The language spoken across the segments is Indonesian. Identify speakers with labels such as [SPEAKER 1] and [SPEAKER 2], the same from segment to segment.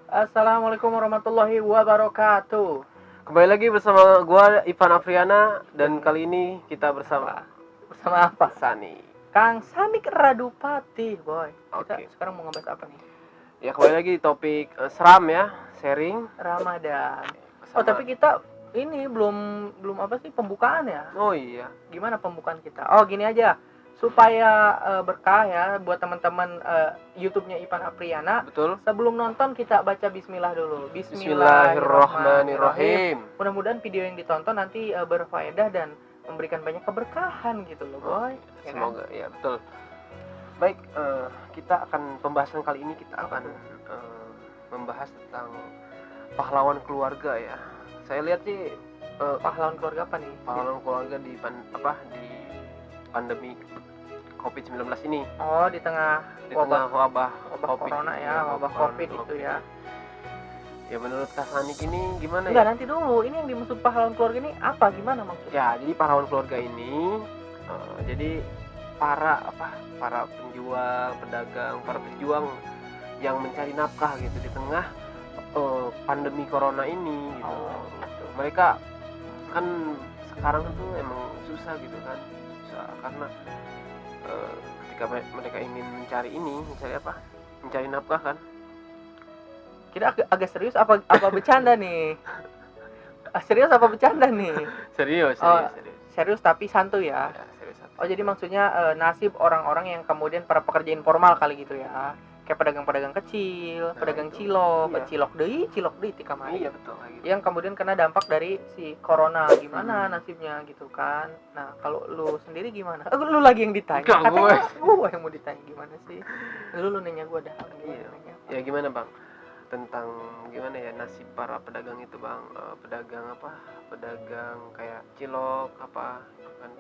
[SPEAKER 1] Assalamualaikum warahmatullahi wabarakatuh.
[SPEAKER 2] Kembali lagi bersama gua Ivan Afriana dan kali ini kita bersama
[SPEAKER 1] Bersama apa?
[SPEAKER 2] Sani.
[SPEAKER 1] Kang Sanik Radupati, boy. Kita
[SPEAKER 2] Oke.
[SPEAKER 1] sekarang mau ngebahas apa nih?
[SPEAKER 2] Ya kembali lagi di topik seram ya, sharing.
[SPEAKER 1] Ramadan. Oh,
[SPEAKER 2] Bersama-
[SPEAKER 1] tapi kita ini belum apa sih pembukaan ya?
[SPEAKER 2] Oh iya.
[SPEAKER 1] Gimana pembukaan kita? Oh, gini aja. Supaya berkah ya buat teman-teman YouTube-nya Ivan Apriana.
[SPEAKER 2] Betul.
[SPEAKER 1] Sebelum nonton kita baca bismillah dulu.
[SPEAKER 2] Bismillahirrahmanirrahim.
[SPEAKER 1] Mudah-mudahan video yang ditonton nanti berfaedah dan memberikan banyak keberkahan gitu loh, boy. Ya kan?
[SPEAKER 2] Semoga ya betul. Baik, kita akan pembahasan kali ini kita akan membahas tentang pahlawan keluarga ya. Saya lihat sih
[SPEAKER 1] Pahlawan keluarga apa nih?
[SPEAKER 2] pahlawan keluarga di pandemi COVID-19 ini.
[SPEAKER 1] Oh, di tengah
[SPEAKER 2] Di tengah wabah COVID,
[SPEAKER 1] corona ya, wabah COVID itu ya.
[SPEAKER 2] Ya menurut Kak Sanik ini gimana
[SPEAKER 1] Enggak,
[SPEAKER 2] ya?
[SPEAKER 1] nanti dulu. Ini yang dimaksud pahlawan keluarga ini apa? Gimana maksudnya?
[SPEAKER 2] Ya, jadi pahlawan keluarga ini jadi para pejuang yang mencari nafkah gitu di tengah pandemi corona ini gitu. Gitu. Mereka kan sekarang tuh emang susah gitu kan. Susah karena ketika mereka ingin mencari apa? Mencari nafkah kan.
[SPEAKER 1] Kita agak serius apa bercanda nih? Serius apa bercanda nih?
[SPEAKER 2] Serius.
[SPEAKER 1] Serius tapi santuy ya.
[SPEAKER 2] Ya, serius.
[SPEAKER 1] Oh, jadi maksudnya nasib orang-orang yang kemudian para pekerja informal kali gitu ya. Kayak pedagang-pedagang kecil,
[SPEAKER 2] Nah,
[SPEAKER 1] pedagang
[SPEAKER 2] itu.
[SPEAKER 1] cilok,
[SPEAKER 2] Iya.
[SPEAKER 1] cilok deui tika mah.
[SPEAKER 2] Iya betul gitu.
[SPEAKER 1] Yang kemudian kena dampak dari si corona, gimana nasibnya gitu kan. Nah, kalau lu sendiri gimana? Lu lagi yang ditanya.
[SPEAKER 2] Enggak,
[SPEAKER 1] Gue yang mau ditanya gimana sih? Lu nanya gue dah.
[SPEAKER 2] Iya.
[SPEAKER 1] Nanya apa?
[SPEAKER 2] Ya gimana Bang? Tentang gimana ya nasib para pedagang itu Bang, pedagang kayak cilok apa kan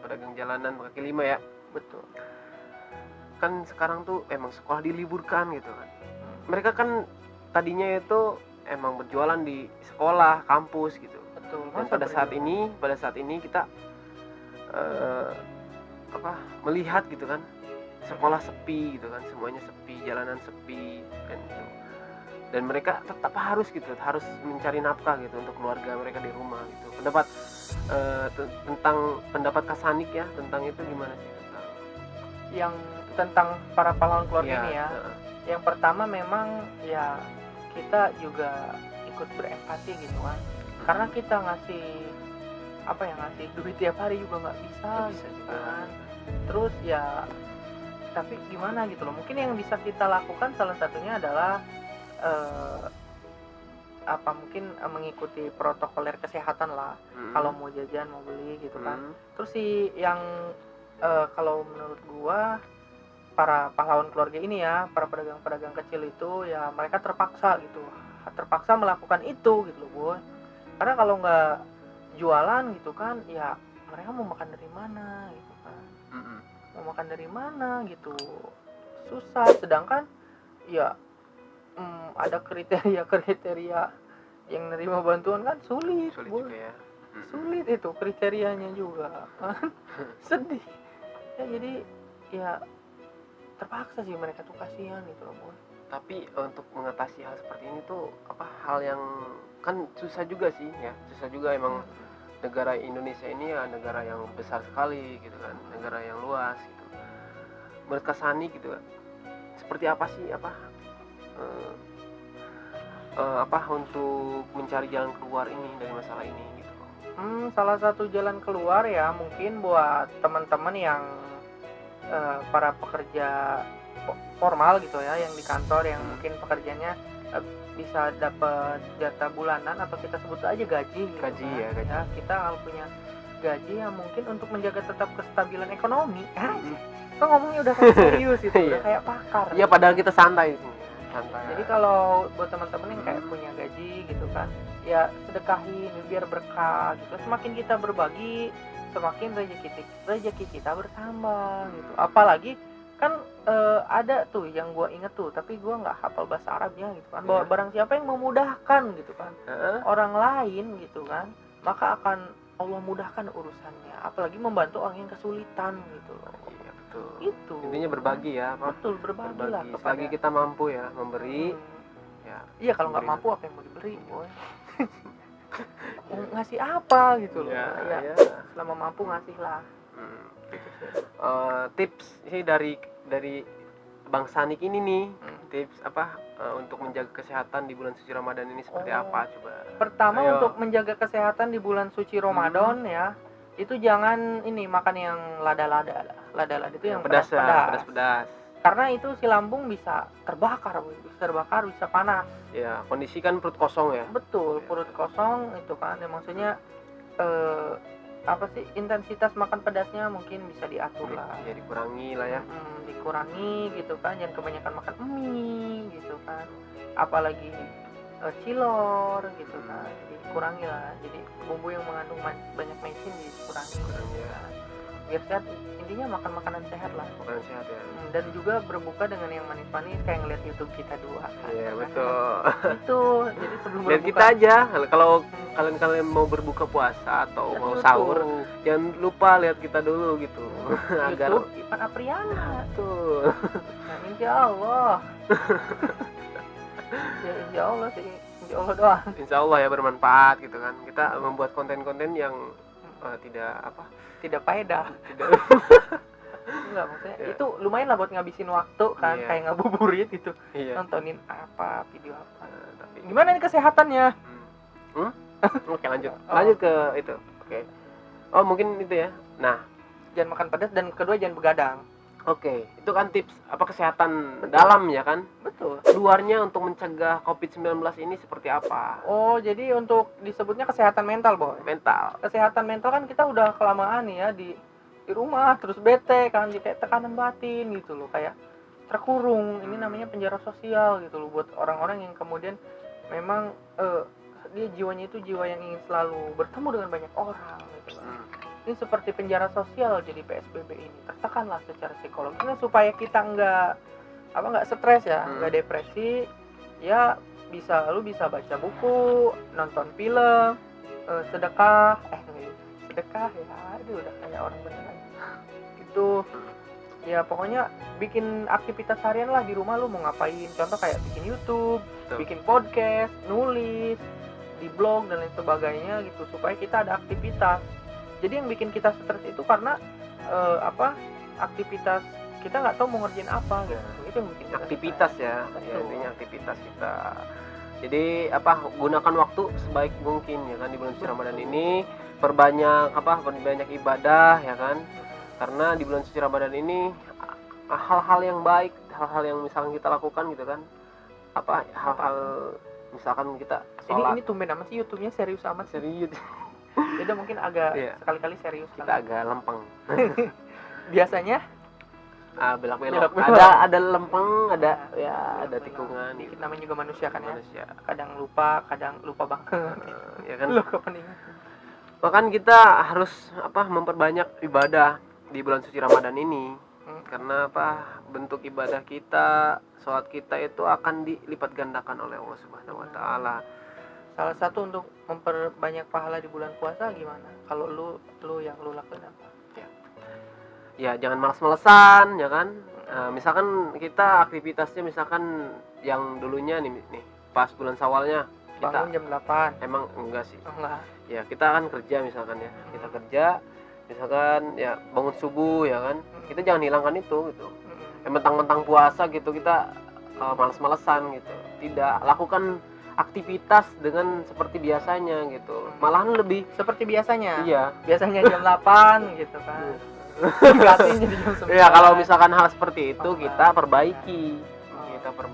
[SPEAKER 2] pedagang jalanan kaki lima ya,
[SPEAKER 1] Betul.
[SPEAKER 2] kan sekarang tuh emang sekolah diliburkan gitu kan. Mereka kan tadinya itu emang berjualan di sekolah kampus gitu,
[SPEAKER 1] Betul.
[SPEAKER 2] dan pada saat ini kita melihat gitu kan sekolah sepi gitu kan, semuanya sepi, jalanan sepi dan mereka tetap harus mencari nafkah gitu untuk keluarga mereka di rumah gitu. Tentang pendapat Kasanik ya tentang itu gimana sih
[SPEAKER 1] Yang tentang para pahlawan keluarga
[SPEAKER 2] ya,
[SPEAKER 1] ini ya. Yang pertama memang ya kita juga ikut berempati gitu kan. Karena kita ngasih duit tiap hari juga nggak bisa
[SPEAKER 2] juga
[SPEAKER 1] kan. Terus ya tapi gimana gitu loh, mungkin yang bisa kita lakukan salah satunya adalah mungkin mengikuti protokoler kesehatan lah. Kalau mau jajan mau beli gitu kan. Terus sih yang kalau menurut gua para pahlawan keluarga ini ya, para pedagang-pedagang kecil itu ya mereka terpaksa melakukan itu gitu loh boy. Karena kalau nggak jualan gitu kan ya mereka mau makan dari mana gitu kan. Mau makan dari mana gitu, susah. Sedangkan ya ada kriteria yang nerima bantuan kan sulit
[SPEAKER 2] juga ya.
[SPEAKER 1] Sulit itu kriterianya juga kan. Sedih ya, jadi ya terpaksa sih mereka tuh, kasihan gitu loh boy.
[SPEAKER 2] Tapi untuk mengatasi hal seperti ini tuh hal yang kan susah juga sih ya, susah juga emang. Negara Indonesia ini ya negara yang besar sekali gitu kan, negara yang luas gitu. Menurut Kak Sani gitu seperti apa sih untuk mencari jalan keluar ini dari masalah ini gitu.
[SPEAKER 1] Salah satu jalan keluar ya mungkin buat teman-teman yang para pekerja formal gitu ya, yang di kantor yang mungkin pekerjaannya bisa dapat jatah bulanan atau kita sebut aja gaji gitu
[SPEAKER 2] gaji.
[SPEAKER 1] Ya, kita kalau punya gaji ya mungkin untuk menjaga tetap kestabilan ekonomi. Kita ngomongnya udah kayak serius itu, udah kayak pakar.
[SPEAKER 2] Iya, padahal kita santai sih.
[SPEAKER 1] Jadi kalau buat teman-teman yang kayak punya gaji gitu kan, ya sedekahin biar berkah gitu. Semakin kita berbagi, semakin rezeki kita bertambah gitu. Apalagi kan ada tuh yang gue inget tuh, tapi gue nggak hafal bahasa Arabnya gitu kan. Bahwa barang siapa yang memudahkan gitu kan orang lain gitu kan, maka akan Allah mudahkan urusannya. Apalagi membantu orang yang kesulitan gitu loh.
[SPEAKER 2] gitu.
[SPEAKER 1] Itu
[SPEAKER 2] Intinya berbagi ya, Pak.
[SPEAKER 1] betul, berbagi lah kepada
[SPEAKER 2] Selagi kita mampu ya memberi. Ya.
[SPEAKER 1] Iya, kalau nggak
[SPEAKER 2] beri.
[SPEAKER 1] mampu apa yang mau diberi, boy? Mau ngasih apa gitu loh.
[SPEAKER 2] Ya.
[SPEAKER 1] Selama mampu ngasih lah. Gitu sih.
[SPEAKER 2] Tips sih dari Bang Sanik ini nih, tips apa untuk menjaga kesehatan di bulan suci Ramadan ini seperti apa coba?
[SPEAKER 1] Pertama,
[SPEAKER 2] Ayo.
[SPEAKER 1] untuk menjaga kesehatan di bulan suci Ramadan ya, itu jangan ini makan yang lada-lada. Lada-lada itu yang pedas-pedas. Karena itu si lambung bisa terbakar, bisa panas.
[SPEAKER 2] Ya, kondisi kan perut kosong ya.
[SPEAKER 1] Betul, perut kosong itu kan. Ya, maksudnya apa sih, intensitas makan pedasnya mungkin bisa diatur lah.
[SPEAKER 2] Ya dikurangi lah ya.
[SPEAKER 1] Dikurangi gitu kan, jangan kebanyakan makan mie gitu kan. Apalagi cilor gitu kan. Jadi kurangi lah. Jadi bumbu yang mengandung banyak mecin dikurangi ya. Biar sehat, intinya makan makanan sehat lah.
[SPEAKER 2] Makanan sehat ya.
[SPEAKER 1] Dan juga berbuka dengan yang manis-manis kayak ngeliat YouTube kita dua.
[SPEAKER 2] Iya betul.
[SPEAKER 1] Itu jadi sebelum
[SPEAKER 2] lihat
[SPEAKER 1] berbuka
[SPEAKER 2] kita aja. Kalau kalian mau berbuka puasa atau mau sahur, jangan lupa lihat kita dulu gitu. Agar
[SPEAKER 1] YouTube Ipan Apriana.
[SPEAKER 2] Betul.
[SPEAKER 1] Nah, insya Allah. Ya insya Allah sih, insya Allah doang.
[SPEAKER 2] Insya Allah ya bermanfaat gitu kan. Kita membuat konten-konten yang tidak
[SPEAKER 1] faedah. Enggak, maksudnya
[SPEAKER 2] ya.
[SPEAKER 1] itu lumayan lah buat ngabisin waktu kan,
[SPEAKER 2] Iya.
[SPEAKER 1] kayak ngabuburit itu.
[SPEAKER 2] Iya.
[SPEAKER 1] Nontonin apa, video apa.
[SPEAKER 2] Tapi
[SPEAKER 1] Gimana nih kesehatannya?
[SPEAKER 2] Oke, lanjut ke itu. Oke. Oh, mungkin itu ya. Nah,
[SPEAKER 1] Jangan makan pedas, dan kedua jangan begadang.
[SPEAKER 2] oke, itu kan tips kesehatan dalam ya kan?
[SPEAKER 1] Betul.
[SPEAKER 2] Luarnya untuk mencegah COVID-19 ini seperti apa?
[SPEAKER 1] Oh, jadi untuk disebutnya kesehatan mental, boy.
[SPEAKER 2] Mental.
[SPEAKER 1] Kesehatan mental kan kita udah kelamaan nih ya di rumah, terus bete kan, kayak tekanan batin gitu loh, kayak terkurung. Ini namanya penjara sosial gitu loh, buat orang-orang yang kemudian memang dia jiwanya itu jiwa yang ingin selalu bertemu dengan banyak orang gitu loh. Ini seperti penjara sosial jadi PSBB ini. Tertekanlah secara psikologis supaya kita nggak stres ya, nggak depresi. Ya lu bisa baca buku, nonton film, sedekah ya, aduh udah kayak orang beneran gitu ya. Pokoknya bikin aktivitas harian lah di rumah. Lu mau ngapain, contoh kayak bikin YouTube, bikin podcast, nulis di blog dan lain sebagainya gitu, supaya kita ada aktivitas. Jadi yang bikin kita stres itu karena aktivitas kita nggak tahu mau ngerjain apa gitu. Itu yang bikin
[SPEAKER 2] aktivitas ya, intinya aktivitas kita. Jadi gunakan waktu sebaik mungkin ya kan di bulan suci Ramadan ini. Perbanyak ibadah ya kan. Karena di bulan suci Ramadan ini hal-hal yang baik, hal-hal yang misalkan kita lakukan gitu kan. Hal-hal misalkan kita sholat.
[SPEAKER 1] Ini tumben amat sih YouTube-nya, serius amat.
[SPEAKER 2] Serius.
[SPEAKER 1] Jadi mungkin agak sekali-kali serius.
[SPEAKER 2] Kita agak lempeng.
[SPEAKER 1] Biasanya
[SPEAKER 2] belak-belok. Ada lempeng, ada tikungan.
[SPEAKER 1] Kita namanya juga manusia kan ya.
[SPEAKER 2] Manusia.
[SPEAKER 1] Kadang lupa banget.
[SPEAKER 2] Ya kan.
[SPEAKER 1] Lupa peninggalan.
[SPEAKER 2] Bahkan kita harus memperbanyak ibadah di bulan suci Ramadan ini. Karena bentuk ibadah kita, sholat kita itu akan dilipat gandakan oleh Allah Subhanahu wa taala.
[SPEAKER 1] Salah satu untuk memperbanyak pahala di bulan puasa gimana? Kalau lu yang lu lakuin apa?
[SPEAKER 2] Ya jangan malas-malesan ya kan. Misalkan kita aktivitasnya misalkan yang dulunya nih pas bulan Syawalnya kita
[SPEAKER 1] bangun jam 8.
[SPEAKER 2] Emang enggak sih?
[SPEAKER 1] Enggak.
[SPEAKER 2] Ya kita kan kerja misalkan ya. Kita kerja misalkan ya bangun subuh ya kan. Kita jangan hilangkan itu gitu. Mentang-mentang puasa gitu kita malas-malesan gitu. Tidak, lakukan aktivitas dengan seperti biasanya gitu. Malahan lebih
[SPEAKER 1] seperti biasanya.
[SPEAKER 2] Iya.
[SPEAKER 1] Biasanya jam 8 gitu kan. Ganti jadi jam 9.
[SPEAKER 2] Ya kalau misalkan hal seperti itu kita perbaiki.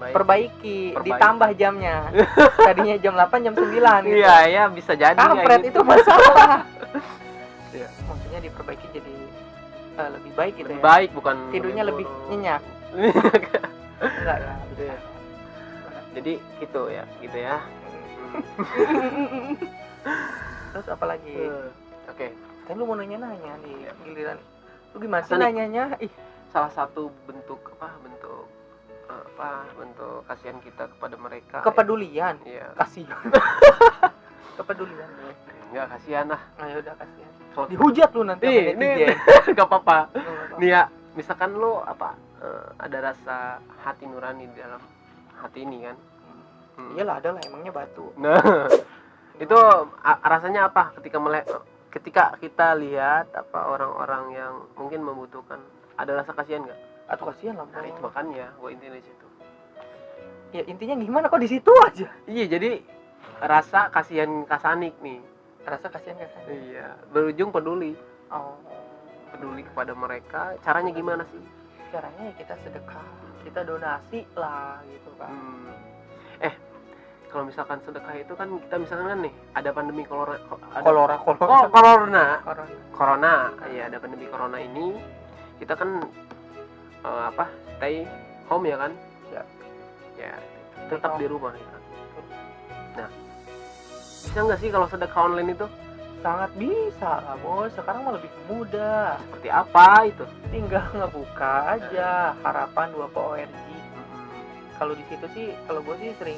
[SPEAKER 1] Perbaiki, ditambah jamnya. Tadinya jam 8 jam 9 gitu.
[SPEAKER 2] Iya, ya bisa jadi
[SPEAKER 1] kampret
[SPEAKER 2] gitu.
[SPEAKER 1] Itu masalah.
[SPEAKER 2] Iya.
[SPEAKER 1] Maksudnya diperbaiki jadi lebih baik gitu.
[SPEAKER 2] Lebih baik, bukan
[SPEAKER 1] tidurnya lebih nyenyak. Enggak ya.
[SPEAKER 2] Iya. Jadi gitu ya.
[SPEAKER 1] Terus apa lagi?
[SPEAKER 2] Oke.
[SPEAKER 1] Kan lu mau nanya nih, giliran. Lu gimana sih nanyanya?
[SPEAKER 2] Salah satu bentuk kasihan kita kepada mereka.
[SPEAKER 1] Kepedulian.
[SPEAKER 2] Iya.
[SPEAKER 1] Kasihan. Kepedulian.
[SPEAKER 2] Enggak kasihan lah.
[SPEAKER 1] Nah, ya udah kasihan.
[SPEAKER 2] So,
[SPEAKER 1] dihujat lu nanti sama netizen.
[SPEAKER 2] Enggak apa-apa. Nih ya, misalkan lo ada rasa hati nurani di dalam hati ini kan.
[SPEAKER 1] Iyalah, ada lah, emangnya batu.
[SPEAKER 2] Nah, itu rasanya apa ketika kita lihat orang-orang yang mungkin membutuhkan, ada rasa kasihan nggak?
[SPEAKER 1] Atau kasihan lah.
[SPEAKER 2] Nah, itu makanya gua intinya di situ.
[SPEAKER 1] Ya intinya gimana kok di situ aja?
[SPEAKER 2] Iya, jadi rasa kasihan Kasanik nih.
[SPEAKER 1] Rasa kasihan kan?
[SPEAKER 2] Iya, berujung peduli.
[SPEAKER 1] Oh.
[SPEAKER 2] Peduli kepada mereka. Caranya gimana sih?
[SPEAKER 1] Caranya ya kita sedekah, kita donasi lah gitu kan.
[SPEAKER 2] Kalau misalkan sedekah itu kan kita misalkan kan nih ada pandemi corona. Iya, ada pandemi corona ini. Kita kan stay home ya kan? Ya, tetap di rumah ya kan. Nah, bisa nggak sih kalau sedekah online itu?
[SPEAKER 1] Sangat bisa lah bos, sekarang mah lebih mudah.
[SPEAKER 2] Seperti apa itu?
[SPEAKER 1] Tinggal ngebuka aja harapan 2.org. Kalau di situ sih, kalau gue sih sering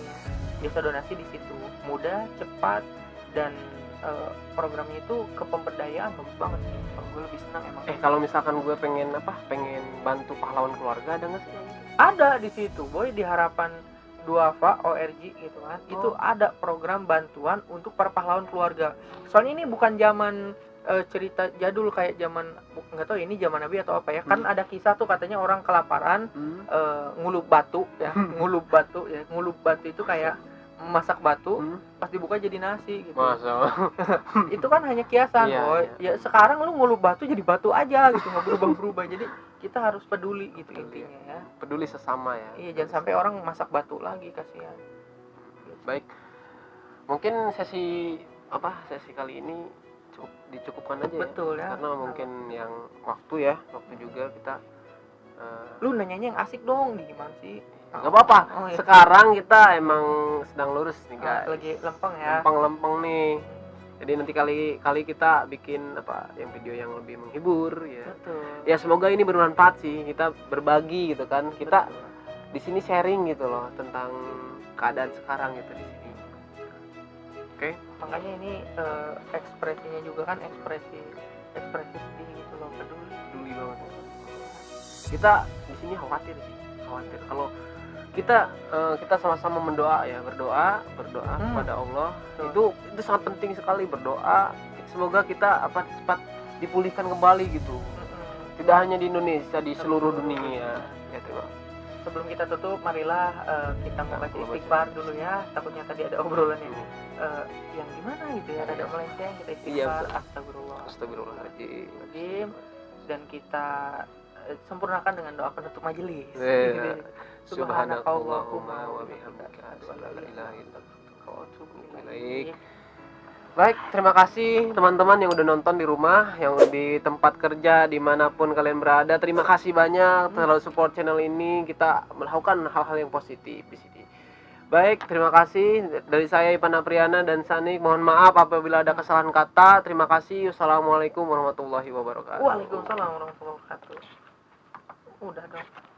[SPEAKER 1] biasa donasi di situ, mudah, cepat, dan programnya itu ke pemberdayaan, bagus banget sih. Kalau gue lebih senang emang.
[SPEAKER 2] Kalau misalkan gue pengen bantu pahlawan keluarga, ada nggak sih?
[SPEAKER 1] Ada di situ boy, di harapan Duafa ORG gitu kan. Itu ada program bantuan untuk para pahlawan keluarga. Soalnya ini bukan zaman cerita jadul kayak zaman, nggak tahu ini zaman Nabi atau apa ya. Kan ada kisah tuh katanya orang kelaparan ngulup batu ya. Ngulup batu itu kayak masak batu, pas dibuka jadi nasi gitu.
[SPEAKER 2] Masa?
[SPEAKER 1] Itu kan hanya kiasan boy. Ya sekarang lu ngulup batu jadi batu aja gitu, nggak berubah-berubah. Jadi kita harus peduli gitu intinya ya.
[SPEAKER 2] Peduli sesama ya.
[SPEAKER 1] Iya, jangan sampai orang masak batu lagi, kasihan.
[SPEAKER 2] Baik. Mungkin sesi kali ini dicukupkan aja.
[SPEAKER 1] Betul ya.
[SPEAKER 2] Karena mungkin yang waktu juga kita
[SPEAKER 1] lu nanyanya yang asik dong, di gimana sih?
[SPEAKER 2] Nggak apa-apa.
[SPEAKER 1] Iya.
[SPEAKER 2] Sekarang kita emang sedang lurus nih guys.
[SPEAKER 1] Lagi lempeng ya.
[SPEAKER 2] Lempeng nih. Jadi nanti kali kita bikin yang video yang lebih menghibur ya.
[SPEAKER 1] Betul.
[SPEAKER 2] Ya semoga ini bermanfaat sih, kita berbagi gitu kan. Kita di sini sharing gitu loh tentang keadaan sekarang gitu di sini. Oke.
[SPEAKER 1] Makanya ini ekspresinya juga kan ekspresi sedih gitu loh, peduli
[SPEAKER 2] banget. Kita di sini khawatir kalau kita sama-sama berdoa kepada Allah. Itu sangat penting sekali, berdoa semoga kita cepat dipulihkan kembali gitu. Tidak hanya di Indonesia, di seluruh dunia. Ya, terima.
[SPEAKER 1] Sebelum kita tutup, marilah kita membaca istighfar dulu ya. Takutnya tadi ada obrolan yang gimana gitu ya, ada melenceng, kita istighfar. Astagfirullahaladzim. Dan kita sempurnakan dengan doa penutup majelis.
[SPEAKER 2] Subhanakallahumma wa bihamdika asyhadu an la ilaha illa anta wa atubu ilaik. Baik, terima kasih teman-teman yang udah nonton di rumah, yang di tempat kerja, dimanapun kalian berada. Terima kasih banyak telah support channel ini. Kita melakukan hal-hal yang positif di sini. Baik, terima kasih dari saya Ipan Apriana dan Sanik. Mohon maaf apabila ada kesalahan kata. Terima kasih. Wassalamualaikum warahmatullahi wabarakatuh.
[SPEAKER 1] Waalaikumsalam warahmatullahi wabarakatuh. Udah dong.